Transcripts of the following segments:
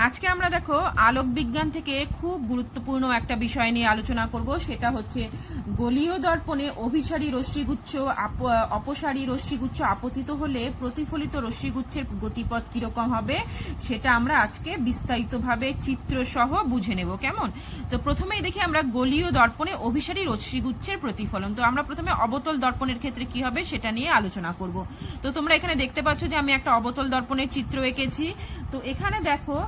আজকে আমরা দেখো আলোক বিজ্ঞান থেকে খুব গুরুত্বপূর্ণ একটা বিষয় নিয়ে আলোচনা করব। সেটা হচ্ছে গোলীয় দর্পণে অভিসারী রশ্মিগুচ্ছ অপসারী রশ্মিগুচ্ছ আপতিত হলে প্রতিফলিত রশ্মিগুচ্ছের গতিপথ কিরকম হবে সেটা আমরা আজকে বিস্তারিতভাবে চিত্র সহ বুঝে নেব। কেমন? তো প্রথমেই দেখি আমরা গোলীয় দর্পণে অভিসারী রশ্মিগুচ্ছের প্রতিফলন। তো আমরা প্রথমে অবতল দর্পণের ক্ষেত্রে কি হবে সেটা নিয়ে আলোচনা করব। তো তোমরা এখানে দেখতে পাচ্ছ যে আমি একটা অবতল দর্পণের চিত্র এঁকেছি। তো এখানে দেখো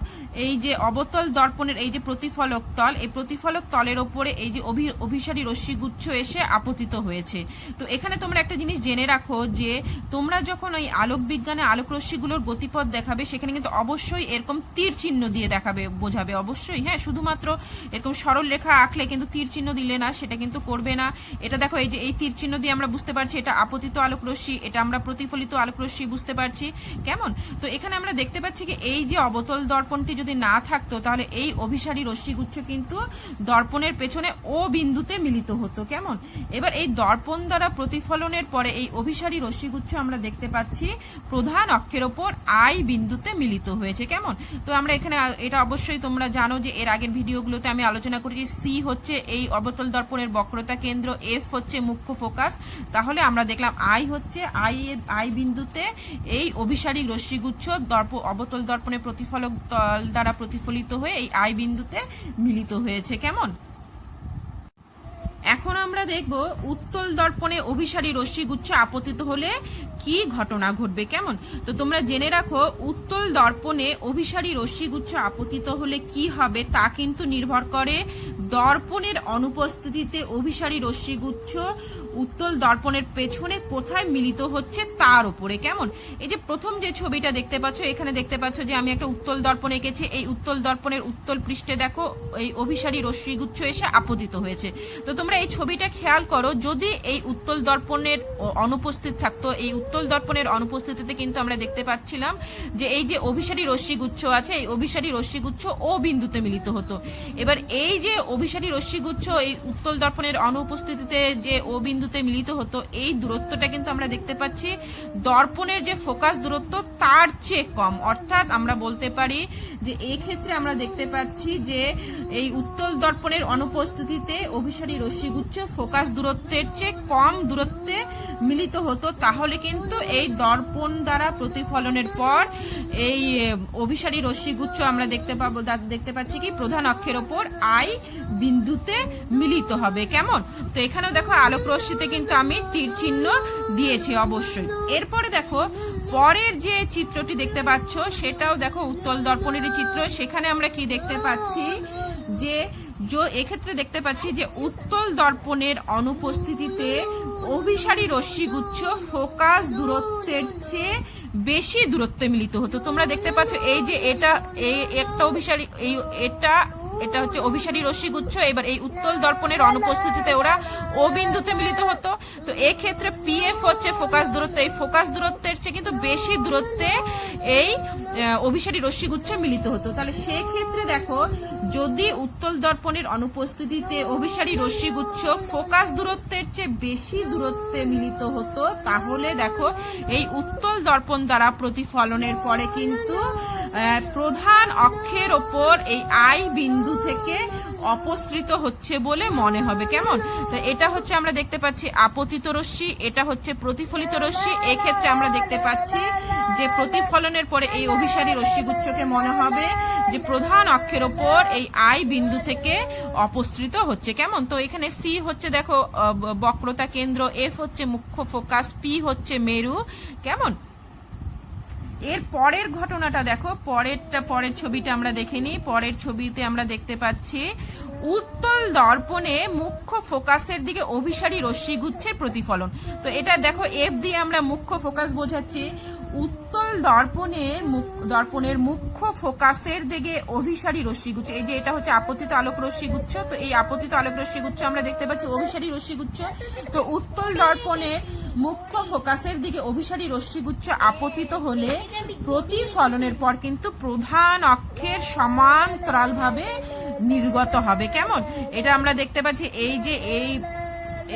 এই যে অবতল দর্পণের এই যে প্রতিফলক তল, এই প্রতিফলক তলের ওপরে এই যে অভিসারী রশ্মিগুচ্ছ এসে আপতিত হয়েছে। তো এখানে তোমরা একটা জিনিস জেনে রাখো যে তোমরা যখন ওই আলোক বিজ্ঞানে আলোক রশ্মিগুলোর গতিপথ দেখাবে সেখানে কিন্তু অবশ্যই এরকম তীর চিহ্ন দিয়ে দেখাবে, বোঝাবে অবশ্যই। হ্যাঁ, শুধুমাত্র এরকম সরল রেখা আঁকলে কিন্তু তীর চিহ্ন দিলে না, সেটা কিন্তু করবে না। এটা দেখো এই যে এই তীর চিহ্ন দিয়ে আমরা বুঝতে পারছি এটা আপতিত আলোক রশ্মি, এটা আমরা প্রতিফলিত আলোক রশ্মি বুঝতে পারছি। কেমন? তো এখানে আমরা দেখতে পাচ্ছি কি এই যে অবতল দর্পণটি যদি না থাকতো তাহলে এই অভিসারী রশ্মিগুচ্ছ কিন্তু দর্পণের পেছনে ও বিন্দুতে মিলিত হতো। কেমন? এবার এই দর্পণ দ্বারা প্রতিফলনের পরে এই অভিসারী রশ্মিগুচ্ছ আমরা দেখতে পাচ্ছি প্রধান অক্ষের ওপর আই বিন্দুতে মিলিত হয়েছে। কেমন? তো আমরা এখানে এটা অবশ্যই তোমরা জানো যে এর আগের ভিডিওগুলোতে আমি আলোচনা করেছি সি হচ্ছে এই অবতল দর্পণের বক্রতা কেন্দ্র, এফ হচ্ছে মুখ্য ফোকাস। তাহলে আমরা দেখলাম আই হচ্ছে আই বিন্দুতে এই অভিসারী রশ্মিগুচ্ছ অবতল দর্পণের প্রতিফলক তল দ্বারা প্রতিফলিত হয়ে এই আই বিন্দুতে মিলিত হয়েছে। কেমন? এখন আমরা দেখব উত্তল দর্পণে অভিসারী রশ্মিগুচ্ছ আপতিত হলে কি ঘটনা ঘটবে। কেমন? তো তোমরা জেনে রাখো উত্তল দর্পণে অভিসারী রশ্মিগুচ্ছ আপতিত হলে কি হবে তা কিন্তু নির্ভর করে দর্পণের অনুপস্থিতিতে অভিসারী রশ্মিগুচ্ছ উত্তল দর্পণের পেছনে কোথায় মিলিত হচ্ছে তার উপরে। কেমন? এই যে প্রথম যে ছবিটা দেখতে পাচ্ছ, এখানে দেখতে পাচ্ছ যে আমি একটা উত্তল দর্পণ এঁকেছি। এই উত্তল দর্পণের উত্তল পৃষ্ঠে দেখো এই অভিসারী রশ্মিগুচ্ছ এসে আপতিত হয়েছে। তো তোমরা এই ছবিটা খেয়াল করো, যদি এই উত্তল দর্পণের অনুপস্থিত থাকতো, এই উত্তল দর্পণের অনুপস্থিতিতে কিন্তু আমরা দেখতে পাচ্ছিলাম যে এই যে অভিসারী রশ্মিগুচ্ছ আছে, এই অভিসারী রশ্মিগুচ্ছ ও বিন্দুতে মিলিত হতো। এবার এই যে অভিসারী রশ্মিগুচ্ছ এই উত্তল দর্পণের অনুপস্থিতিতে যে ও বিন্দুতে মিলিত হতো, এই দূরত্বটা কিন্তু আমরা দেখতে পাচ্ছি দর্পণের যে ফোকাস দূরত্ব তার চেয়ে কম। অর্থাৎ আমরা বলতে পারি যে এই ক্ষেত্রে আমরা দেখতে পাচ্ছি যে এই উত্তল দর্পণের অনুপস্থিতিতে অভিসারী রশ্মিগুচ্ছ ফোকাস দূরত্বের চেয়ে কম দূরত্বে মিলিত হতো। তাহলে কিন্তু এই দর্পণ দ্বারা প্রতিফলনের পর এই অভিসারী রশ্মিগুচ্ছ আমরা দেখতে পাচ্ছি কি প্রধান অক্ষের ওপর আই বিন্দুতে মিলিত হবে। কেমন? তো এখানেও দেখো আলোক রশ্মিতে কিন্তু আমি তীর চিহ্ন দিয়েছি অবশ্যই। এরপরে দেখো পরের যে চিত্রটি দেখতে পাচ্ছ সেটাও দেখো উত্তল দর্পণেরই চিত্র। সেখানে আমরা কি দেখতে পাচ্ছি যে এক্ষেত্রে দেখতে পাচ্ছি যে উত্তল দর্পণের অনুপস্থিতিতে অভিসারী রশ্মিগুচ্ছ ফোকাস দূরত্বের চেয়ে বেশি দূরত্বে মিলিত হতো। তোমরা দেখতে পাচ্ছ এই যে এটা একটা অভিসারী এটা হচ্ছে অভিসারী রশ্মিগুচ্ছ। এবার এই উত্তল দর্পণের অনুপস্থিতিতে ওরা ও বিন্দুতে মিলিত হতো। তো এই ক্ষেত্রে পিএফ হচ্ছে ফোকাস দূরত্ব, এই ফোকাস দূরত্বের চেয়ে কিন্তু বেশি দূরত্বে এই অভিসারী রশ্মিগুচ্ছ মিলিত হতো। তাহলে সেই ক্ষেত্রে দেখো যদি উত্তল দর্পণের অনুপস্থিতিতে অভিসারী রশ্মিগুচ্ছ ফোকাস দূরত্বের চেয়ে বেশি দূরত্বে মিলিত হতো, তাহলে দেখো এই উত্তল দর্পণ দ্বারা প্রতিফলনের পরে কিন্তু প্রধান অক্ষের ওপর এই আই বিন্দু থেকে অপসৃত হচ্ছে বলে মনে হবে। কেমন? তো এটা হচ্ছে আমরা দেখতে পাচ্ছি আপতিত রশ্মি, এটা হচ্ছে প্রতিফলিত রশ্মি। এক্ষেত্রে আমরা দেখতে পাচ্ছি যে প্রতিফলনের পরে এই অভিসারী রশ্মিগুচ্ছকে মনে হবে যে প্রধান অক্ষের ওপর এই আই বিন্দু থেকে অপসৃত হচ্ছে। কেমন? তো এখানে সি হচ্ছে দেখো বক্রতা কেন্দ্র, এফ হচ্ছে মুখ্য ফোকাস, পি হচ্ছে মেরু। কেমন? এর পরের ঘটনাটা দেখো, পরের ছবিটা আমরা দেখে নিই। পরের ছবিতে আমরা দেখতে পাচ্ছি উত্তল দর্পণে মুখ্য ফোকাসের দিকে অভিসারী রশ্মিগুচ্ছের প্রতিফলন। তো এটা দেখো এফ দিয়ে আমরা মুখ্য ফোকাস বোঝাচ্ছি। উত্তল দর্পণের মুখ্য ফোকাসের দিকে অভিসারী রশ্মিগুচ্ছ, এই যে এটা হচ্ছে আপতিত আলোক রশ্মিগুচ্ছ। তো এই আপতিত আলোক রশ্মিগুচ্ছ আমরা দেখতে পাচ্ছি অভিসারী রশ্মিগুচ্ছ। তো উত্তল দর্পণের মুখ্য ফোকাসের দিকে অভিসারী রশ্মিগুচ্ছ আপতিত হলে প্রতিফলনের পর কিন্তু প্রধান অক্ষের সমান্তরালভাবে নির্গত হবে। কেমন? এটা আমরা দেখতে পাচ্ছি এই যে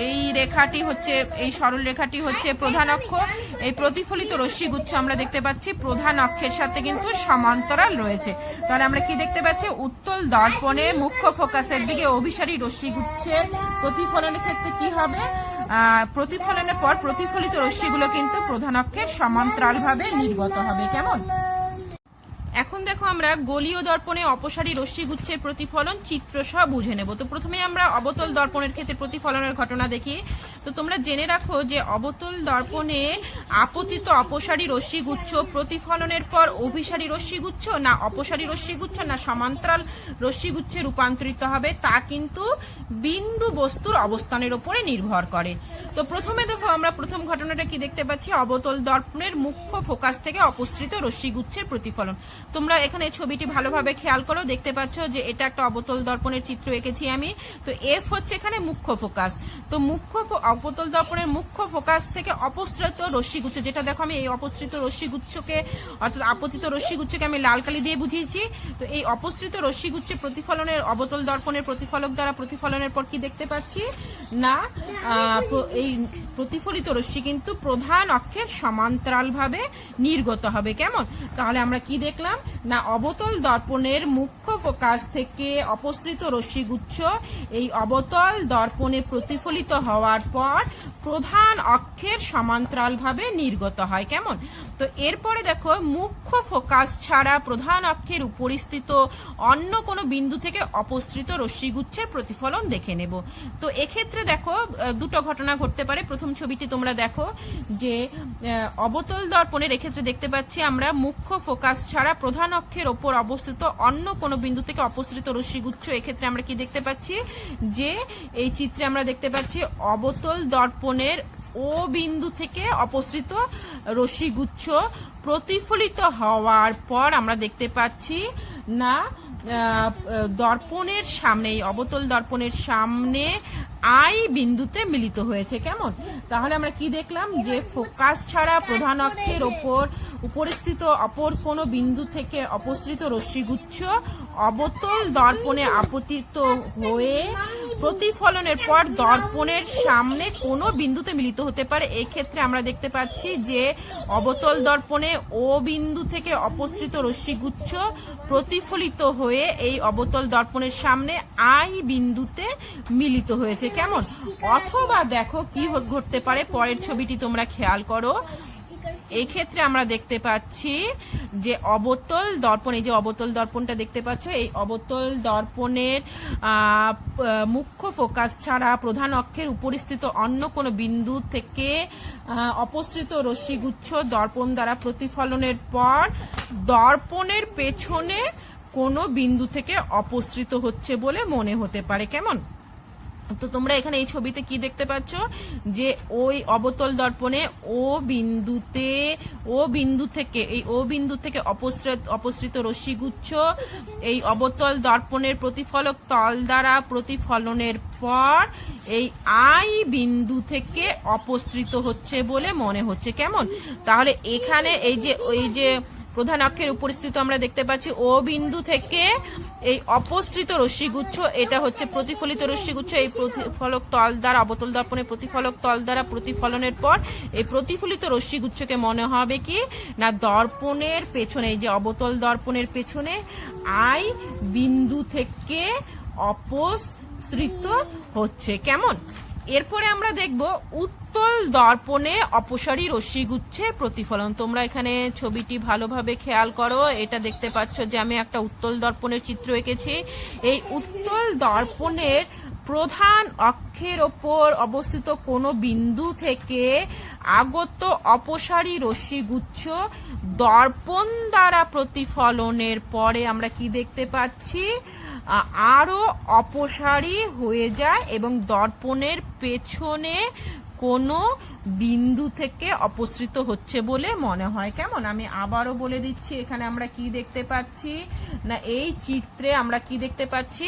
এই রেখাটি হচ্ছে, এই সরল রেখাটি হচ্ছে প্রধান অক্ষ। এই প্রতিফলিত রশ্মিগুচ্ছ আমরা দেখতে পাচ্ছি প্রধান অক্ষের সাথে কিন্তু সমান্তরাল রয়েছে। তাহলে আমরা কি দেখতে পাচ্ছি, উত্তল দর্পণে মুখ্য ফোকাসের দিকে অভিসারী রশ্মিগুচ্ছের প্রতিফলনের ক্ষেত্রে কি হবে, প্রতিফলনের পর প্রতিফলিত রশ্মিগুলো কিন্তু প্রধান অক্ষের সমান্তরালভাবে নির্গত হবে। কেমন? এখন দেখো আমরা গোলীয় দর্পণে অপসারী রশ্মিগুচ্ছের প্রতিফলন চিত্র সহ বুঝে নেব। তো প্রথমে আমরা অবতল দর্পণের ক্ষেত্রে প্রতিফলনের ঘটনা দেখি। তো তোমরা জেনে রাখো যে অবতল দর্পণে আপতিত অপসারী রশ্মিগুচ্ছ প্রতিফলনের পর অভিসারী রশ্মিগুচ্ছ না অপসারী রশ্মিগুচ্ছ না সমান্তরাল রশ্মিগুচ্ছে রূপান্তরিত হবে, তা কিন্তু বিন্দু বস্তুর অবস্থানের উপরে নির্ভর করে। তো প্রথমে দেখো আমরা প্রথম ঘটনাটা কি দেখতে পাচ্ছি, অবতল দর্পণের মুখ্য ফোকাস থেকে অপসৃত রশ্মিগুচ্ছের প্রতিফলন। তোমরা এখানে ছবিটি ভালোভাবে খেয়াল করো, দেখতে পাচ্ছ যে এটা একটা অবতল দর্পণের চিত্র এঁকেছি আমি। তো এফ হচ্ছে এখানে মুখ্য ফোকাস। তো অবতল দর্পণের মুখ্য ফোকাস থেকে অপসৃত রশ্মিগুচ্ছ, যেটা দেখো আমি এই অপসৃত রশ্মিগুচ্ছকে অর্থাৎ আপতিত রশ্মিগুচ্ছকে আমি লাল কালি দিয়ে বুঝিয়েছি। তো এই অপসৃত রশ্মিগুচ্ছে প্রতিফলনের অবতল দর্পণের প্রতিফলক দ্বারা প্রতিফলনের পর কি দেখতে পাচ্ছি না, এই প্রতিফলিত রশ্মি কিন্তু প্রধান অক্ষের সমান্তরালভাবে নির্গত হবে। কেমন? তাহলে আমরা কি দেখলাম না, অবতল দর্পণের মুখ্য ফোকাস থেকে অপসৃত রশ্মিগুচ্ছ এই অবতল দর্পণে প্রতিফলিত হওয়ার পর প্রধান অক্ষের সমান্তরালভাবে নির্গত হয়। কেমন? তো এরপরে দেখো মুখ্য ফোকাস ছাড়া প্রধান অক্ষের উপরিস্থিত অন্য কোনো বিন্দু থেকে অপসৃত রশ্মিগুচ্ছের প্রতিফলন দেখে নেব। তো এক্ষেত্রে দেখো দুটো ঘটনা ঘটতে পারে। প্রথম ছবিটি তোমরা দেখো যে অবতল দর্পণের এক্ষেত্রে দেখতে পাচ্ছি আমরা মুখ্য ফোকাস ছাড়া প্রধান অক্ষের ওপর অবস্থিত অন্য কোনো বিন্দু থেকে অপসৃত রশ্মিগুচ্ছ। এক্ষেত্রে আমরা কি দেখতে পাচ্ছি যে এই চিত্রে আমরা দেখতে পাচ্ছি অবতল দর্পণের ও বিন্দু থেকে অপসৃত রশ্মিগুচ্ছ প্রতিফলিত হওয়ার পর আমরা দেখতে পাচ্ছি না দর্পণের সামনে, অবতল দর্পণের সামনে আই বিন্দুতে মিলিত হয়েছে। কেমন? তাহলে আমরা কি দেখলাম যে ফোকাস ছাড়া প্রধান অক্ষের ওপর উপরিস্থিত অপর কোনো বিন্দু থেকে অপসৃত রশ্মিগুচ্ছ অবতল দর্পণে আপতিত হয়ে প্রতিফলনের পর দর্পণের সামনে কোনো বিন্দুতে মিলিত হতে পারে। এই ক্ষেত্রে আমরা দেখতে পাচ্ছি যে অবতল দর্পণে ও বিন্দু থেকে অপসৃত রশ্মিগুচ্ছ প্রতিফলিত হয়ে এই অবতল দর্পণের সামনে আই বিন্দুতে মিলিত হয়েছে। কেমন? অথবা দেখো কি ঘটতে পারে, পরের ছবিটি তোমরা খেয়াল করো। এই ক্ষেত্রে আমরা দেখতে পাচ্ছি যে অবতল দর্পণ, এই যে অবতল দর্পণটা দেখতে পাচ্ছ, এই অবতল দর্পণের মুখ্য ফোকাস ছাড়া প্রধান অক্ষের উপরিস্থিত অন্য কোনো বিন্দু থেকে অপসৃত রশ্মিগুচ্ছ দর্পণ দ্বারা প্রতিফলনের পর দর্পণের পেছনে কোনো বিন্দু থেকে অপসৃত হচ্ছে বলে মনে হতে পারে। কেমন? তো তোমরা এখানে এই ছবিতে কি দেখতে পাচ্ছ যে ওই অবতল দর্পণে ও বিন্দু থেকে অপসৃত রশ্মিগুচ্ছ এই অবতল দর্পণের প্রতিফলক তল দ্বারা প্রতিফলনের পর এই আই বিন্দু থেকে অপসৃত হচ্ছে বলে মনে হচ্ছে। কেমন? তাহলে এখানে এই যে প্রধান অক্ষের উপরিস্থিত আমরা দেখতে পাচ্ছি ও বিন্দু থেকে এই অপসৃত রশ্মিগুচ্ছ, এটা হচ্ছে প্রতিফলিত রশ্মিগুচ্ছ, এই প্রতিফলক তল দ্বারা অবতল দর্পণের প্রতিফলক তল দ্বারা প্রতিফলনের পর এই প্রতিফলিত রশ্মিগুচ্ছকে মনে হবে কি না দর্পণের পেছনে, এই যে অবতল দর্পণের পেছনে আই বিন্দু থেকে অপসৃত হচ্ছে। কেমন? এরপরে আমরা দেখব উত্তল দর্পণে অপসারী রশ্মিগুচ্ছের প্রতিফলন। তোমরা এখানে ছবিটি ভালোভাবে খেয়াল করো, এটা দেখতে পাচ্ছ যে আমি একটা উত্তল দর্পণের চিত্র এঁকেছি। এই উত্তল দর্পণের প্রধান অক্ষের ওপর অবস্থিত কোনো বিন্দু থেকে আগত অপসারী রশ্মিগুচ্ছ দর্পণ দ্বারা প্রতিফলনের পরে আমরা কি দেখতে পাচ্ছি, আরো অপসারী হয়ে যায় এবং দর্পণের পেছনে কোনো বিন্দু থেকে অপসৃত হচ্ছে বলে মনে হয়। কেমন? আমি আবারও বলে দিচ্ছি, এখানে আমরা কি দেখতে পাচ্ছি না, এই চিত্রে আমরা কি দেখতে পাচ্ছি,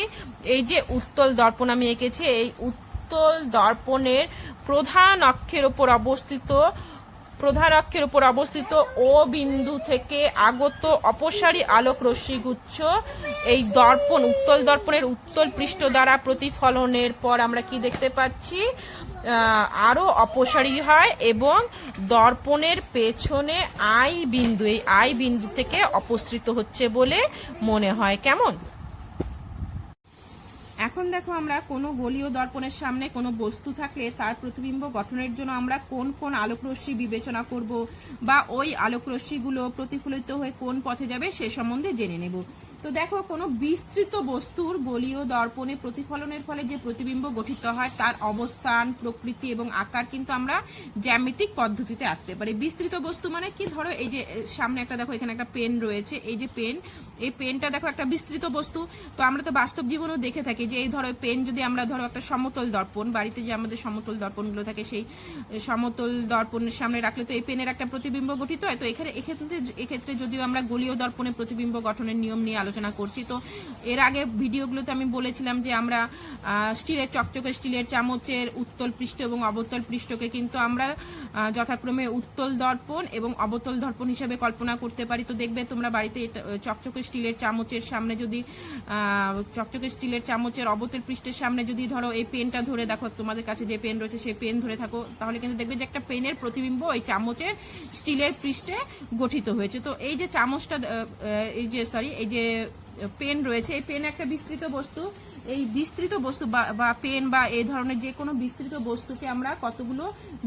এই যে উত্তল দর্পণ আমি এঁকেছি, এই উত্তল দর্পণের প্রধান অক্ষের উপর অবস্থিত ও বিন্দু থেকে আগত অপসারী আলোক রশ্মিগুচ্ছ এই উত্তল দর্পণের উত্তল পৃষ্ঠ দ্বারা প্রতিফলনের পর আমরা কি দেখতে পাচ্ছি, আরো অপসারী হয় এবং দর্পণের পেছনে আই বিন্দু, এই আই বিন্দু থেকে অপসৃত হচ্ছে বলে মনে হয়। কেমন? এখন দেখো আমরা কোনো গোলীয় দর্পণের সামনে কোনো বস্তু থাকলে তার প্রতিবিম্ব গঠনের জন্য আমরা কোন কোন আলোকরশ্মি বিবেচনা করব বা ওই আলোকরশ্মিগুলো প্রতিফলিত হয়ে কোন পথে যাবে সে সম্বন্ধে জেনে নেব। তো দেখো, কোনো বিস্তৃত বস্তুর গোলীয় দর্পণে প্রতিফলনের ফলে যে প্রতিবিম্ব গঠিত হয় তার অবস্থান, প্রকৃতি এবং আকার কিন্তু আমরা জ্যামিতিক পদ্ধতিতে আঁকতে পারি। বিস্তৃত বস্তু মানে কি, ধরো এই যে সামনে একটা দেখো এখানে একটা পেন রয়েছে, এই যে পেন, এই পেনটা দেখো একটা বিস্তৃত বস্তু। তো আমরা তো বাস্তব জীবনেও দেখে থাকি যে এই ধরো পেন যদি আমরা ধরো একটা সমতল দর্পণ, বাড়িতে যে আমাদের সমতল দর্পণগুলো থাকে সেই সমতল দর্পণের সামনে রাখলে তো এই পেনের একটা প্রতিবিম্ব গঠিত হয়। তো এক্ষেত্রে যদিও আমরা গোলীয় দর্পণে প্রতিবিম্ব গঠনের নিয়ম নিয়ে আলোচনা করছি, তো এর আগে ভিডিওগুলোতে আমি বলেছিলাম যে আমরা স্টিলের চকচকে স্টিলের চামচের উত্তল পৃষ্ঠ এবং অবতল পৃষ্ঠকে কিন্তু আমরা যথাক্রমে উত্তল দর্পণ এবং অবতল দর্পণ হিসেবে কল্পনা করতে পারি। তো দেখবে তোমরা বাড়িতে চকচকে স্টিলের চামচের সামনে যদি চকচকে স্টিলের চামচের অবতল পৃষ্ঠের সামনে যদি ধরো এই পেনটা ধরে দেখো, তোমাদের কাছে যে পেন রয়েছে সেই পেন ধরে থাকো, তাহলে কিন্তু দেখবে যে একটা পেনের প্রতিবিম্ব ওই চামচের স্টিলের পৃষ্ঠে গঠিত হয়েছে। তো এই যে চামচটা এই যে পেন রয়েছে, এই পেন একটা বিস্তৃত বস্তু। এই বিস্তৃত বস্তু বা পেন বা এই ধরনের যে কোনো বিস্তৃত বস্তুকে আমরা কতগুলো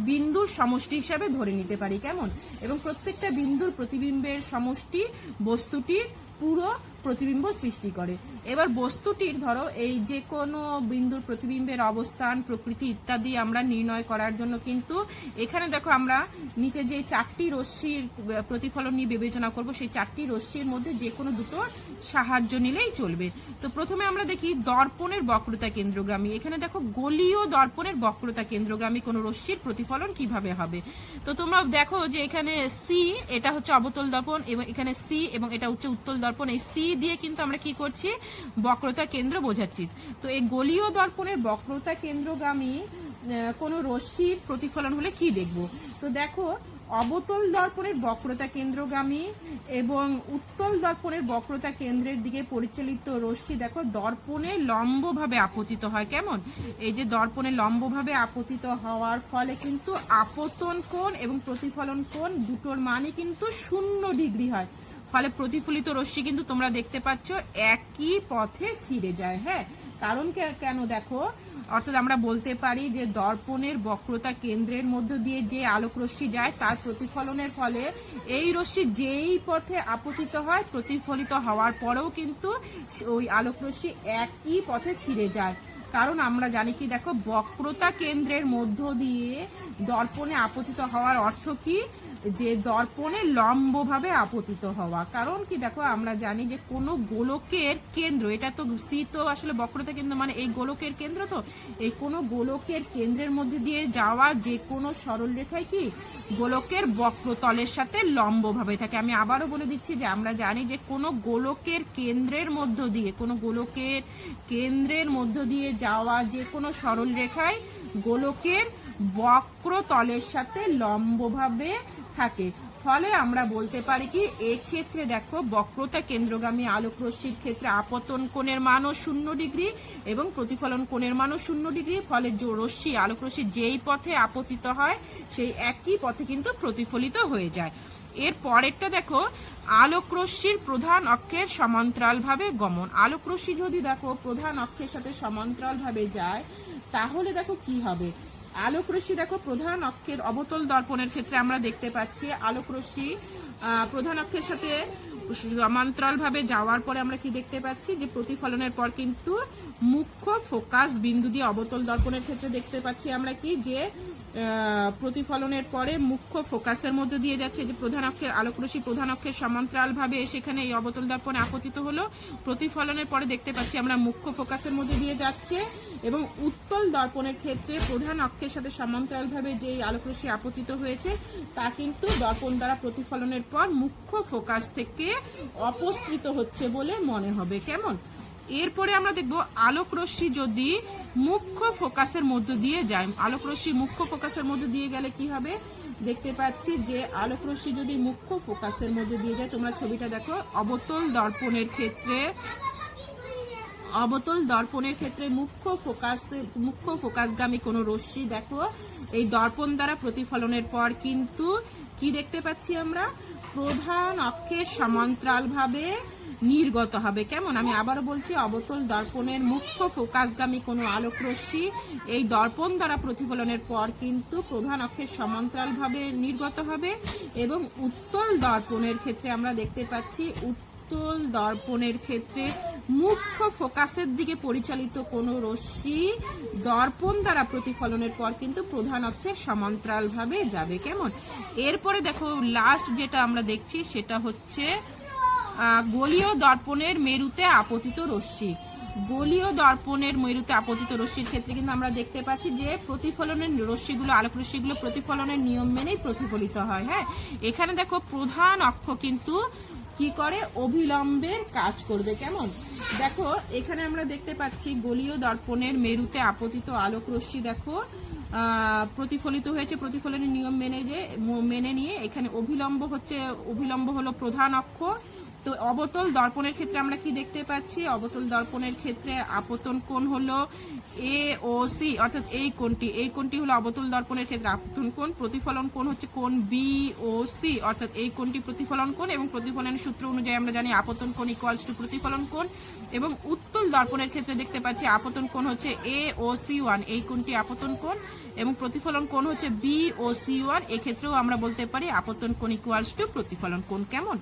বিন্দুর সমষ্টি হিসাবে ধরে নিতে পারি। কেমন? এবং প্রত্যেকটা বিন্দুর প্রতিবিম্বের সমষ্টি বস্তুটির পুরো প্রতিবিম্ব সৃষ্টি করে। এবার বস্তুটির ধরো এই যে কোনো বিন্দুর প্রতিবিম্বের অবস্থান, প্রকৃতি ইত্যাদি আমরা নির্ণয় করার জন্য কিন্তু এখানে দেখো আমরা নিচে যে চারটি রশ্মির প্রতিফলন নিয়ে বিবেচনা করব, সেই চারটি রশ্মির মধ্যে যে কোনো দুটোর সাহায্য নিলেই চলবে। তো প্রথমে আমরা দেখি দর্পণের বক্রতা কেন্দ্রগামী। এখানে দেখো গোলীয় দর্পণের বক্রতা কেন্দ্রগামী কোনো রশ্মির প্রতিফলন কিভাবে হবে। তো তোমরা দেখো যে এখানে সি, এটা হচ্ছে অবতল দর্পণ, এবং এখানে সি এবং এটা হচ্ছে উত্তল দর্পণ। এই সি দিয়ে কিন্তু আমরা কি করছি, বক্রতা কেন্দ্র বোঝাচ্ছি। তো এই গোলীয় দর্পণের বক্রতা কেন্দ্রগামী কোনো রশ্মির প্রতিফলন হলে কি দেখব। তো দেখো, অবতল দর্পণের বক্রতা কেন্দ্রগামী এবং উত্তল দর্পণের বক্রতা কেন্দ্রের দিকে পরিচালিত রশ্মি দেখো দর্পণে লম্বভাবে আপতিত হয়। কেমন? এই যে দর্পণে লম্বভাবে আপতিত হওয়ার ফলে কিন্তু আপতন কোণ এবং প্রতিফলন কোণ দুটোর মানই কিন্তু 0 ডিগ্রি হয়। ফলে প্রতিফলিত রশ্মি কিন্তু তোমরা দেখতে পাচ্ছ একই পথে ফিরে যায়। হ্যাঁ, কারণ কেন দেখো, অর্থাৎ আমরা বলতে পারি যে দর্পণের বক্রতা কেন্দ্রের মধ্য দিয়ে যে আলোক রশ্মি যায় তার প্রতিফলনের ফলে এই রশ্মি যেই পথে আপতিত হয়, প্রতিফলিত হওয়ার পরেও কিন্তু ওই আলোক রশ্মি একই পথে ফিরে যায়। কারণ আমরা জানি কি, দেখো বক্রতা কেন্দ্রের মধ্য দিয়ে দর্পণে আপতিত হওয়ার অর্থ কি, যে দর্পণে লম্বভাবে আপতিত হওয়া। কারণ কি, দেখো আমরা জানি যে কোনো গোলকের কেন্দ্র, এটা তো সি তো আসলে বক্রতা কেন্দ্র মানে এই গোলকের কেন্দ্র, তো এই কোনো গোলকের কেন্দ্রের মধ্যে দিয়ে যাওয়া যে কোনো সরল রেখায় কি গোলকের বক্রতলের সাথে লম্বভাবে থাকে। আমি আবারও বলে দিচ্ছি যে আমরা জানি যে কোনো গোলকের কেন্দ্রের মধ্য দিয়ে, কোনো গোলকের কেন্দ্রের মধ্য দিয়ে যাওয়া যে কোনো সরল রেখায় গোলকের বক্রতলের সাথে লম্বভাবে থাকে। ফলে আমরা বলতে পারি কি, এক্ষেত্রে দেখো বক্রতা কেন্দ্রগামী আলোক রশ্মির ক্ষেত্রে আপতন কোণের মানও 0 ডিগ্রি এবং প্রতিফলন কোণের মানও 0 ডিগ্রি। ফলে রশ্মি আলোক রশ্মি যেই পথে আপতিত হয় সেই একই পথে কিন্তু প্রতিফলিত হয়ে যায়। এর পরেরটা দেখো, আলোক রশ্মির প্রধান অক্ষের সমান্তরালভাবে গমন। আলোক রশ্মি যদি দেখো প্রধান অক্ষের সাথে সমান্তরালভাবে যায় তাহলে দেখো কি হবে। আলোক রশ্মি দেখো প্রধান অক্ষের অবতল দর্পণের ক্ষেত্রে আমরা দেখতে পাচ্ছি আলোক রশ্মি প্রধান অক্ষের সাথে সমান্তরালভাবে যাওয়ার পরে আমরা কি দেখতে পাচ্ছি, যে প্রতিফলনের পর কিন্তু মুখ্য ফোকাস বিন্দু দিয়ে অবতল দর্পণের ক্ষেত্রে দেখতে পাচ্ছি আমরা কি, যে প্রতিফলনের পরে মুখ্য ফোকাসের মধ্যে দিয়ে যাচ্ছে, যে প্রধান অক্ষের আলোক রশ্মি প্রধান অক্ষের সমান্তরালভাবে সেখানে এই অবতল দর্পণে আপতিত হলো। প্রতিফলনের পরে দেখতে পাচ্ছি আমরা মুখ্য ফোকাসের মধ্যে দিয়ে যাচ্ছে। এবং উত্তল দর্পণের ক্ষেত্রে প্রধান অক্ষের সাথে সমান্তরালভাবে যে আলোক রশ্মি আপতিত হয়েছে তা কিন্তু দর্পণ দ্বারা প্রতিফলনের পর মুখ্য ফোকাস থেকে অপসৃত হচ্ছে বলে মনে হবে। কেমন? এরপরে আমরা দেখব আলোক রশ্মি যদি মুখ্য ফোকাসের মধ্য দিয়ে যায়, আলোক রশ্মি মুখ্য ফোকাসের মধ্য দিয়ে গেলে কি হবে, দেখতে পাচ্ছি যে আলোক রশ্মি যদি মুখ্য ফোকাসের মধ্যে দিয়ে যায়, তোমরা ছবিটা দেখো, অবতল দর্পণের ক্ষেত্রে অবতল দর্পণের ক্ষেত্রে মুখ্য ফোকাসগামী কোনো রশ্মি দেখো এই দর্পণ দ্বারা প্রতিফলনের পর কিন্তু কি দেখতে পাচ্ছি আমরা, প্রধান অক্ষের সমান্তরালভাবে নির্গত হবে। কেমন, আমি আবারও বলছি, অবতল দর্পণের মুখ্য ফোকাসগামী কোনো আলোক রশ্মি এই দর্পণ দ্বারা প্রতিফলনের পর কিন্তু প্রধান অক্ষের সমান্তরালভাবে নির্গত হবে। এবং উত্তল দর্পণের ক্ষেত্রে আমরা দেখতে পাচ্ছি উত্তল দর্পণের ক্ষেত্রে মুখ্য ফোকাসের দিকে পরিচালিত কোনো রশ্মি দর্পণ দ্বারা প্রতিফলনের পর কিন্তু প্রধান অক্ষের সমান্তরালভাবে যাবে। কেমন, এরপরে দেখো লাস্ট যেটা আমরা দেখছি সেটা হচ্ছে গোলীয় দর্পণের মেরুতে আপতিত রশ্মি। গোলীয় দর্পণের মেরুতে আপতিত রশ্মির ক্ষেত্রে কিন্তু আমরা দেখতে পাচ্ছি যে প্রতিফলনের রশ্মিগুলো, আলোক রশ্মিগুলো প্রতিফলনের নিয়ম মেনেই প্রতিফলিত হয়। হ্যাঁ, এখানে দেখো প্রধান অক্ষ কিন্তু কি করে, অভিলম্বের কাজ করবে। কেমন, দেখো এখানে আমরা দেখতে পাচ্ছি গোলীয় দর্পণের মেরুতে আপতিত আলোক রশ্মি দেখো প্রতিফলিত হয়েছে প্রতিফলনের নিয়ম মেনে নিয়ে। এখানে অভিলম্ব হলো প্রধান অক্ষ। তো অবতল দর্পণের ক্ষেত্রে আমরা কি দেখতে পাচ্ছি, অবতল দর্পণের ক্ষেত্রে আপতন কোণ হলো এ ও সি, অর্থাৎ এই কোণটি হলো অবতল দর্পণের ক্ষেত্রে আপতন কোণ। প্রতিফলন কোণ হচ্ছে কোণ বি ও সি, অর্থাৎ এই কোণটি প্রতিফলন কোণ। এবং প্রতিফলনের সূত্র অনুযায়ী আমরা জানি আপতন কোণ ইকুয়ালস টু প্রতিফলন কোণ। এবং উত্তল দর্পণের ক্ষেত্রে দেখতে পাচ্ছি আপতন কোণ হচ্ছে এ ও সি ওয়ান, এই কোণটি আপতন কোণ। এবং প্রতিফলন কোণ হচ্ছে বি ও সি ওয়ান, এক্ষেত্রেও আমরা বলতে পারি আপতন কোণ ইকুয়ালস টু প্রতিফলন কোণ। কেমন।